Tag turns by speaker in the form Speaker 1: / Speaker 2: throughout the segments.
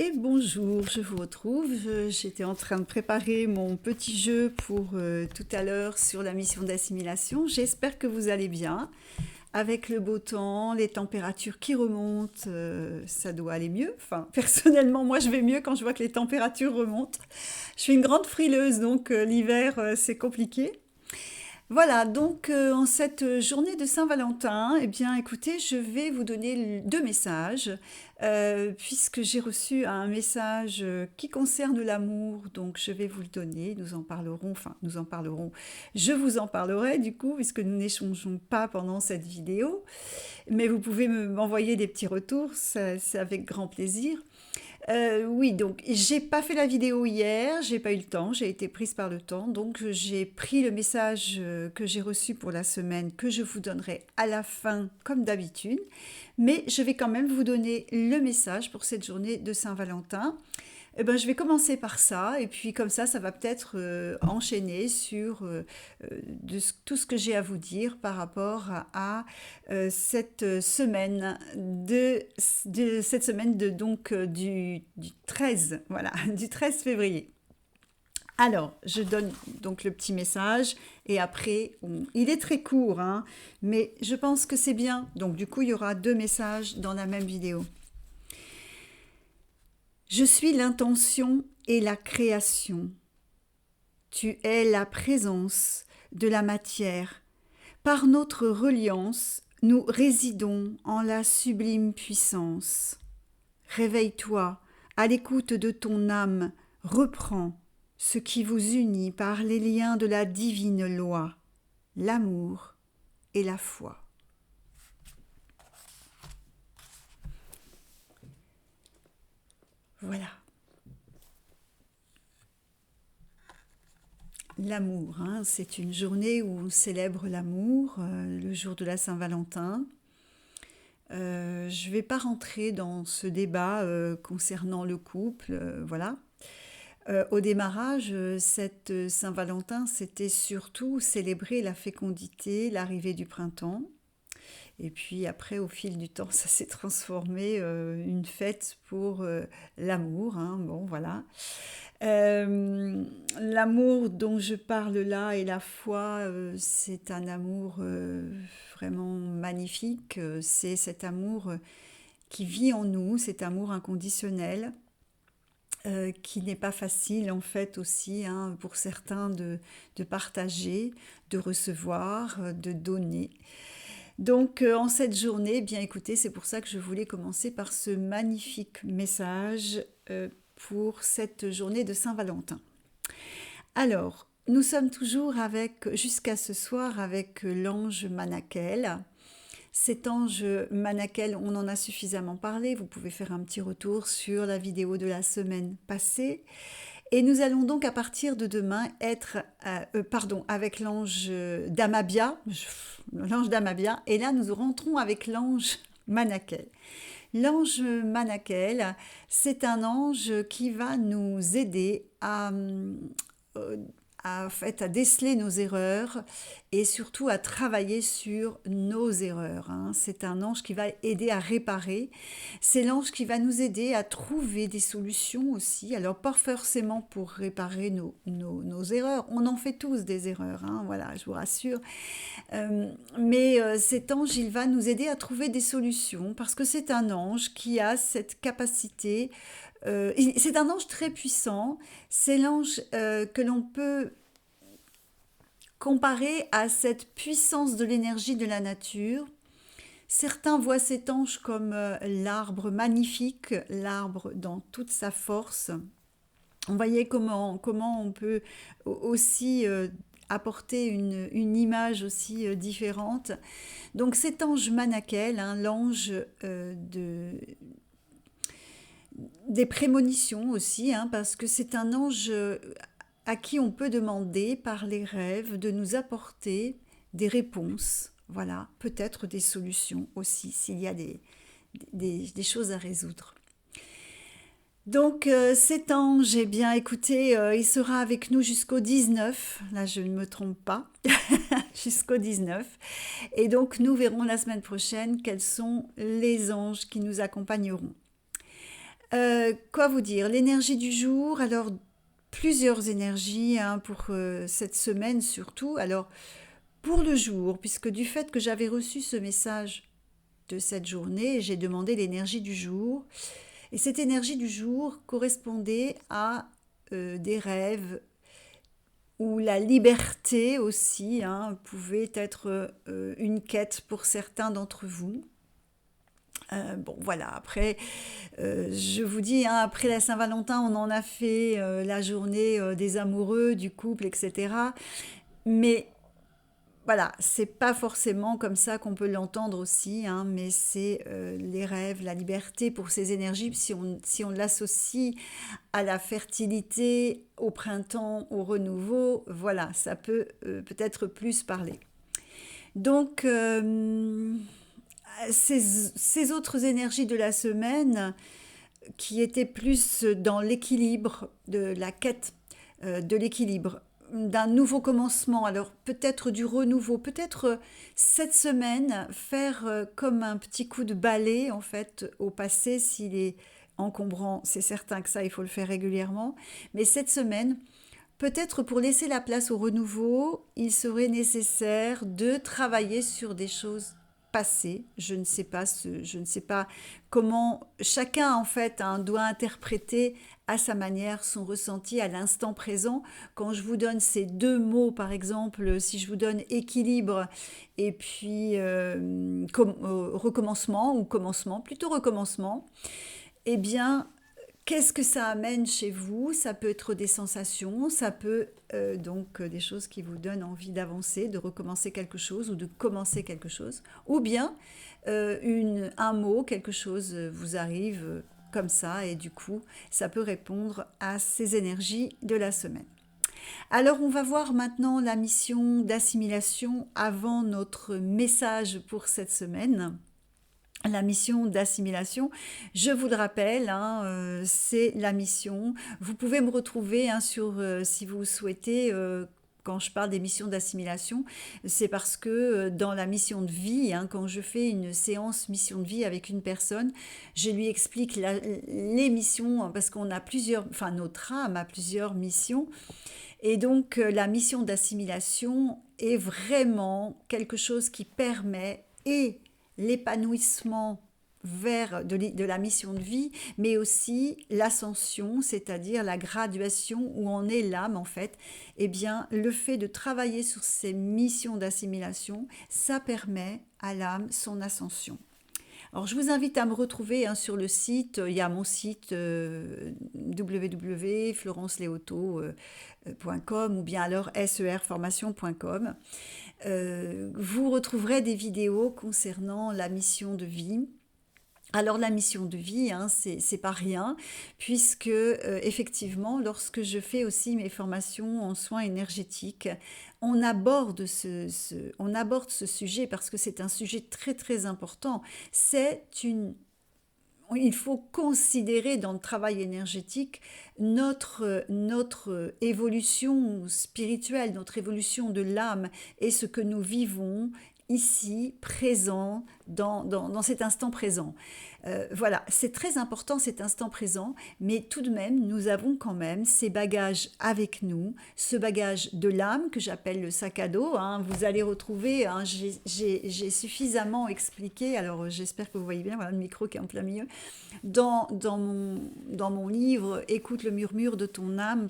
Speaker 1: Et bonjour, je vous retrouve. J'étais en train de préparer mon petit jeu pour tout à l'heure sur la mission d'assimilation. J'espère que vous allez bien. Avec le beau temps, les températures qui remontent, ça doit aller mieux. Enfin, personnellement, moi, je vais mieux quand je vois que les températures remontent. Je suis une grande frileuse, donc l'hiver, c'est compliqué. Voilà, donc en cette journée de Saint-Valentin, eh bien écoutez, je vais vous donner deux messages, puisque j'ai reçu un message qui concerne l'amour, donc je vais vous le donner, nous en parlerons, je vous en parlerai du coup, puisque nous n'échangeons pas pendant cette vidéo, mais vous pouvez m'envoyer des petits retours, c'est avec grand plaisir. Oui, donc j'ai pas fait la vidéo hier, j'ai pas eu le temps, j'ai été prise par le temps, donc j'ai pris le message que j'ai reçu pour la semaine que je vous donnerai à la fin comme d'habitude, mais je vais quand même vous donner le message pour cette journée de Saint-Valentin. Eh ben, je vais commencer par ça, et puis comme ça va peut-être enchaîner sur tout ce que j'ai à vous dire par rapport cette semaine cette semaine du 13, voilà, du 13 février. Alors, je donne donc le petit message et après, il est très court, hein, mais je pense que c'est bien. Donc, du coup, il y aura deux messages dans la même vidéo. Je suis l'intention et la création. Tu es la présence de la matière. Par notre reliance, nous résidons en la sublime puissance. Réveille-toi, à l'écoute de ton âme, reprends ce qui vous unit par les liens de la divine loi, l'amour et la foi. Voilà. L'amour, hein, c'est une journée où on célèbre l'amour, le jour de la Saint-Valentin. Je ne vais pas rentrer dans ce débat concernant le couple, voilà. Au démarrage, cette Saint-Valentin, c'était surtout célébrer la fécondité, l'arrivée du printemps. Et puis après, au fil du temps, ça s'est transformé une fête pour l'amour, hein, bon voilà. L'amour dont je parle là et la foi, c'est un amour vraiment magnifique. C'est cet amour qui vit en nous, cet amour inconditionnel, qui n'est pas facile en fait aussi, hein, pour certains de partager, de recevoir, de donner. Donc en cette journée, eh bien écoutez, c'est pour ça que je voulais commencer par ce magnifique message pour cette journée de Saint-Valentin. Alors, nous sommes toujours jusqu'à ce soir avec l'ange Manakel. Cet ange Manakel, on en a suffisamment parlé, vous pouvez faire un petit retour sur la vidéo de la semaine passée. Et nous allons donc à partir de demain être avec l'ange d'Amabia, et là nous rentrons avec l'ange Manakel. L'ange Manakel, c'est un ange qui va nous aider à déceler nos erreurs et surtout à travailler sur nos erreurs, hein. C'est un ange qui va aider à réparer. C'est l'ange qui va nous aider à trouver des solutions aussi. Alors pas forcément pour réparer nos erreurs. On en fait tous des erreurs, hein, voilà, je vous rassure. Mais cet ange, il va nous aider à trouver des solutions parce que c'est un ange qui a cette capacité. C'est un ange très puissant. C'est l'ange que l'on peut comparer à cette puissance de l'énergie de la nature. Certains voient cet ange comme l'arbre magnifique, l'arbre dans toute sa force. On voyait comment on peut aussi apporter une image aussi différente. Donc cet ange Manakel, hein, l'ange des prémonitions aussi, hein, parce que c'est un ange à qui on peut demander par les rêves de nous apporter des réponses, voilà, peut-être des solutions aussi, s'il y a des choses à résoudre. Donc cet ange, eh bien écoutez, il sera avec nous jusqu'au 19, là je ne me trompe pas, jusqu'au 19. Et donc nous verrons la semaine prochaine quels sont les anges qui nous accompagneront. Quoi vous dire? L'énergie du jour, alors plusieurs énergies hein, pour cette semaine surtout. Alors pour le jour, puisque du fait que j'avais reçu ce message de cette journée, j'ai demandé l'énergie du jour. Et cette énergie du jour correspondait à des rêves où la liberté aussi hein, pouvait être une quête pour certains d'entre vous. Bon voilà, après, je vous dis, hein, après la Saint-Valentin, on en a fait la journée des amoureux, du couple, etc. Mais voilà, c'est pas forcément comme ça qu'on peut l'entendre aussi, hein, mais c'est les rêves, la liberté pour ces énergies, si on l'associe à la fertilité, au printemps, au renouveau, voilà, ça peut peut-être plus parler. Donc, ces autres énergies de la semaine qui étaient plus dans l'équilibre, de la quête de l'équilibre, d'un nouveau commencement, alors peut-être du renouveau, peut-être cette semaine faire comme un petit coup de balai en fait au passé s'il est encombrant, c'est certain que ça il faut le faire régulièrement, mais cette semaine peut-être pour laisser la place au renouveau, il serait nécessaire de travailler sur des choses passées. Je ne sais pas comment chacun en fait hein, doit interpréter à sa manière son ressenti à l'instant présent. Quand je vous donne ces deux mots, par exemple, si je vous donne équilibre et puis recommencement ou commencement, plutôt recommencement, eh bien qu'est-ce que ça amène chez vous? Ça peut être des sensations, ça peut des choses qui vous donnent envie d'avancer, de recommencer quelque chose ou de commencer quelque chose. Ou bien un mot, quelque chose vous arrive comme ça et du coup, ça peut répondre à ces énergies de la semaine. Alors, on va voir maintenant la mission d'assimilation avant notre message pour cette semaine. La mission d'assimilation, je vous le rappelle, hein, c'est la mission. Vous pouvez me retrouver hein, si vous souhaitez, quand je parle des missions d'assimilation, c'est parce que dans la mission de vie, hein, quand je fais une séance mission de vie avec une personne, je lui explique les missions, parce qu'on a plusieurs, enfin notre âme a plusieurs missions, et donc la mission d'assimilation est vraiment quelque chose qui permet et l'épanouissement vers de la mission de vie, mais aussi l'ascension, c'est-à-dire la graduation où en est l'âme en fait. Eh bien, le fait de travailler sur ces missions d'assimilation, ça permet à l'âme son ascension. Alors, je vous invite à me retrouver hein, sur le site. Il y a mon site www.florenceleoto.com ou bien alors serformation.com. Vous retrouverez des vidéos concernant la mission de vie. Alors la mission de vie, hein, c'est pas rien, puisque effectivement, lorsque je fais aussi mes formations en soins énergétiques, on aborde ce sujet parce que c'est un sujet très très important. Il faut considérer dans le travail énergétique notre évolution spirituelle, notre évolution de l'âme et ce que nous vivons ici, présent, dans cet instant présent. Voilà, c'est très important cet instant présent, mais tout de même, nous avons quand même ces bagages avec nous, ce bagage de l'âme que j'appelle le sac à dos. Hein, vous allez retrouver, hein, j'ai suffisamment expliqué, alors j'espère que vous voyez bien, voilà le micro qui est en plein milieu, dans mon livre Écoute le murmure de ton âme,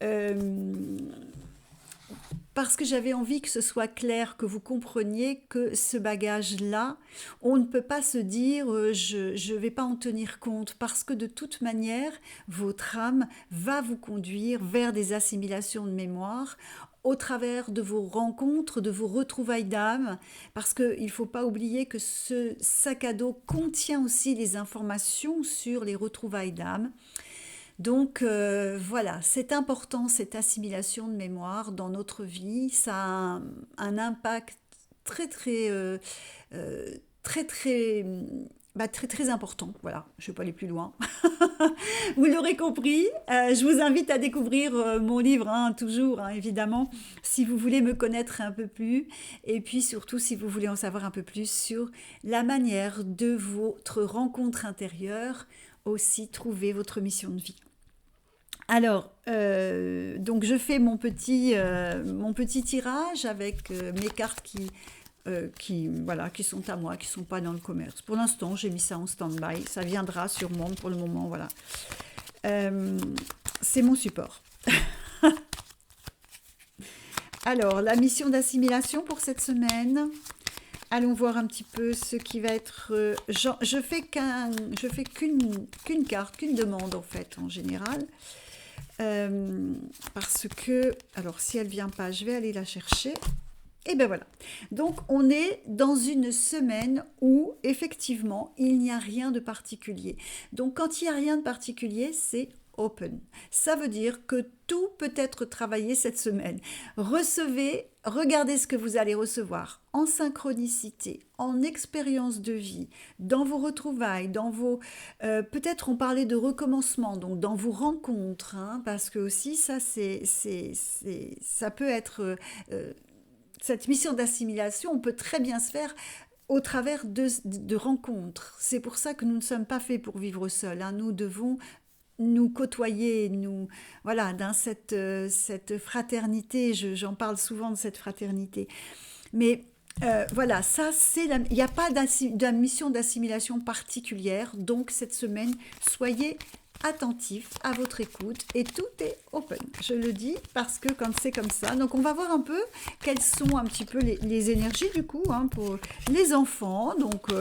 Speaker 1: euh, parce que j'avais envie que ce soit clair, que vous compreniez que ce bagage-là, on ne peut pas se dire je ne vais pas en tenir compte, parce que de toute manière, votre âme va vous conduire vers des assimilations de mémoire au travers de vos rencontres, de vos retrouvailles d'âme, parce qu'il ne faut pas oublier que ce sac à dos contient aussi les informations sur les retrouvailles d'âme. Donc voilà, c'est important cette assimilation de mémoire dans notre vie. Ça a un impact très très euh, très très très très important. Voilà, je ne vais pas aller plus loin. Vous l'aurez compris. Je vous invite à découvrir mon livre, hein, toujours hein, évidemment, si vous voulez me connaître un peu plus, et puis surtout si vous voulez en savoir un peu plus sur la manière de votre rencontre intérieure aussi trouver votre mission de vie. Alors, donc je fais mon petit tirage avec mes cartes voilà, qui sont à moi, qui ne sont pas dans le commerce. Pour l'instant, j'ai mis ça en stand-by. Ça viendra sûrement pour le moment, voilà. C'est mon support. Alors, la mission d'assimilation pour cette semaine. Allons voir un petit peu ce qui va être... je fais qu'une carte, qu'une demande en fait, en général. Parce que... Alors, si elle ne vient pas, je vais aller la chercher. Et bien voilà. Donc, on est dans une semaine où, effectivement, il n'y a rien de particulier. Donc, quand il n'y a rien de particulier, c'est open. Ça veut dire que tout peut être travaillé cette semaine. Regardez ce que vous allez recevoir en synchronicité, en expérience de vie, dans vos retrouvailles, dans vos... peut-être on parlait de recommencement, donc dans vos rencontres, hein, parce que aussi ça, ça peut être... cette mission d'assimilation, on peut très bien se faire au travers de rencontres. C'est pour ça que nous ne sommes pas faits pour vivre seuls, hein. Nous devons nous côtoyer, voilà, dans cette fraternité, j'en parle souvent de cette fraternité. Mais voilà, ça c'est il n'y a pas de mission d'assimilation particulière, donc cette semaine, soyez attentifs à votre écoute et tout est open. Je le dis parce que quand c'est comme ça, donc on va voir un peu quelles sont un petit peu les énergies du coup, hein, pour les enfants, donc...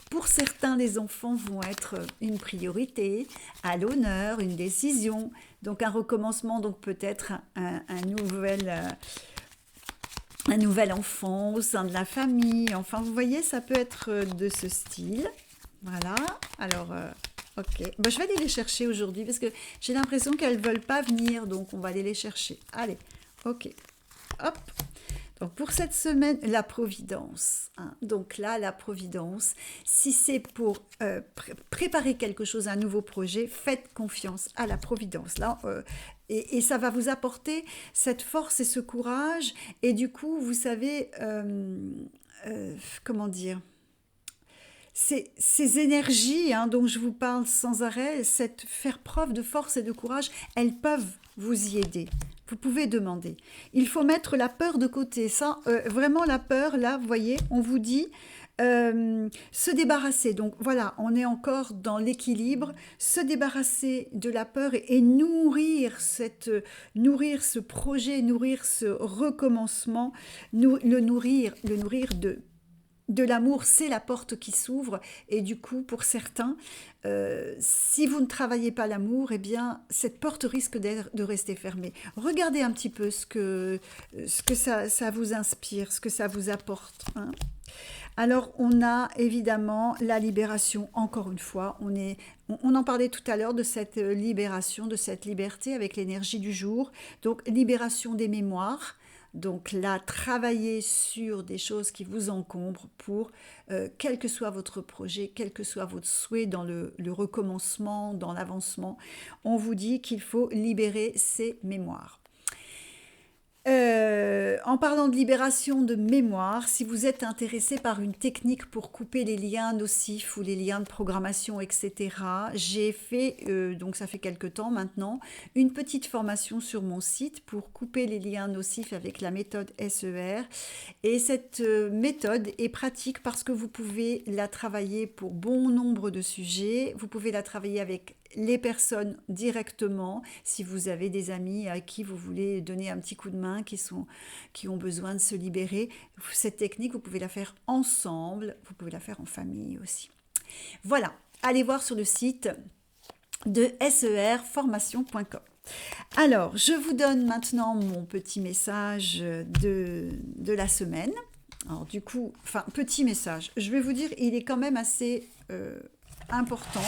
Speaker 1: pour certains, les enfants vont être une priorité, à l'honneur, une décision, donc un recommencement, donc peut-être un nouvel enfant au sein de la famille. Enfin, vous voyez, ça peut être de ce style. Voilà, alors, ok. Bon, je vais aller les chercher aujourd'hui parce que j'ai l'impression qu'elles ne veulent pas venir, donc on va aller les chercher. Allez, ok, hop. Donc pour cette semaine, la providence, hein. Donc là, la providence, si c'est pour préparer quelque chose, un nouveau projet, faites confiance à la providence. Là, et ça va vous apporter cette force et ce courage. Et du coup, vous savez, comment dire, ces énergies, hein, dont je vous parle sans arrêt, faire preuve de force et de courage, elles peuvent vous y aider. Vous pouvez demander. Il faut mettre la peur de côté. Ça, vraiment la peur, là, vous voyez, on vous dit se débarrasser. Donc voilà, on est encore dans l'équilibre. Se débarrasser de la peur et nourrir ce projet, nourrir ce recommencement, le nourrir de l'amour, c'est la porte qui s'ouvre. Et du coup, pour certains, si vous ne travaillez pas l'amour, eh bien, cette porte risque de rester fermée. Regardez un petit peu ce que ça vous inspire, ce que ça vous apporte, hein. Alors, on a évidemment la libération, encore une fois. On en parlait tout à l'heure de cette libération, de cette liberté avec l'énergie du jour. Donc, libération des mémoires. Donc là, travaillez sur des choses qui vous encombrent pour, quel que soit votre projet, quel que soit votre souhait dans le recommencement, dans l'avancement, on vous dit qu'il faut libérer ces mémoires. En parlant de libération de mémoire, si vous êtes intéressé par une technique pour couper les liens nocifs ou les liens de programmation, etc., j'ai fait, donc ça fait quelques temps maintenant, une petite formation sur mon site pour couper les liens nocifs avec la méthode SER. Et cette méthode est pratique parce que vous pouvez la travailler pour bon nombre de sujets. Vous pouvez la travailler avec les personnes directement, si vous avez des amis à qui vous voulez donner un petit coup de main, qui ont besoin de se libérer. Cette technique, vous pouvez la faire ensemble, vous pouvez la faire en famille aussi. Voilà, allez voir sur le site de serformation.com. Alors, je vous donne maintenant mon petit message de la semaine. Alors du coup, petit message, je vais vous dire, il est quand même assez... important,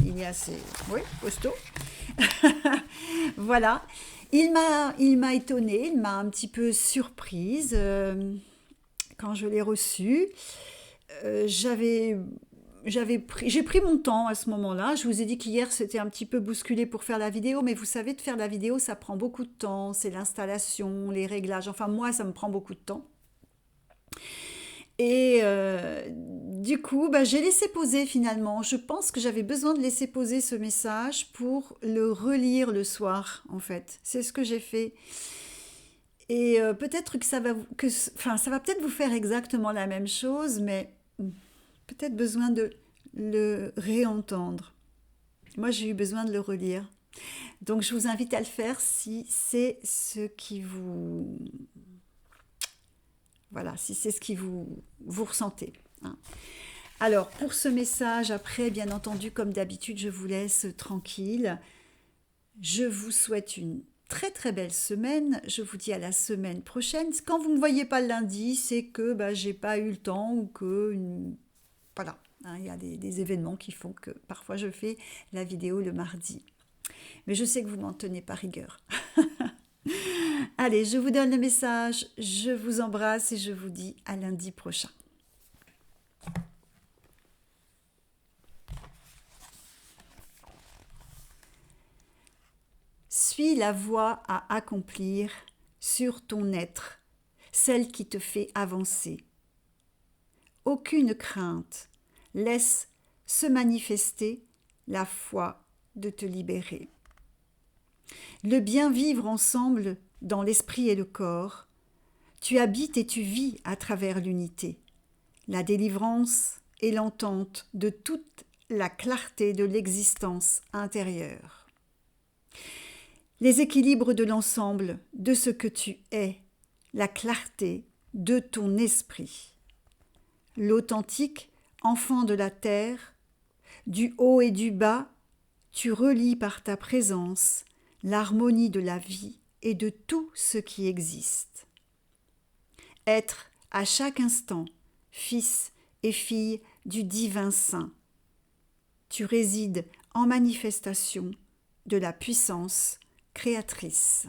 Speaker 1: il est assez costaud. Voilà, il m'a étonnée, il m'a un petit peu surprise quand je l'ai reçu. J'ai pris mon temps à ce moment-là. Je vous ai dit qu'hier c'était un petit peu bousculé pour faire la vidéo, mais vous savez, de faire la vidéo ça prend beaucoup de temps, c'est l'installation, les réglages, enfin moi ça me prend beaucoup de temps. Et du coup, bah, j'ai laissé poser finalement. Je pense que j'avais besoin de laisser poser ce message pour le relire le soir, en fait. C'est ce que j'ai fait. Et peut-être que enfin, ça va peut-être vous faire exactement la même chose, mais peut-être besoin de le réentendre. Moi, j'ai eu besoin de le relire. Donc, je vous invite à le faire si c'est ce qui vous... Voilà, si c'est ce qui vous ressentez, hein. Alors, pour ce message, après, bien entendu, comme d'habitude, je vous laisse tranquille. Je vous souhaite une très très belle semaine. Je vous dis à la semaine prochaine. Quand vous ne me voyez pas le lundi, c'est que bah, j'ai pas eu le temps ou que... Voilà, hein, il y a des événements qui font que parfois je fais la vidéo le mardi. Mais je sais que vous m'en tenez par rigueur. Allez, je vous donne le message, je vous embrasse et je vous dis à lundi prochain. Suis la voie à accomplir sur ton être, celle qui te fait avancer. Aucune crainte, laisse se manifester la foi de te libérer. Le bien vivre ensemble dans l'esprit et le corps, tu habites et tu vis à travers l'unité. La délivrance et l'entente de toute la clarté de l'existence intérieure. Les équilibres de l'ensemble de ce que tu es, la clarté de ton esprit. L'authentique enfant de la terre, du haut et du bas, tu relis par ta présence l'harmonie de la vie et de tout ce qui existe. Être à chaque instant fils et fille du divin saint. Tu résides en manifestation de la puissance créatrice.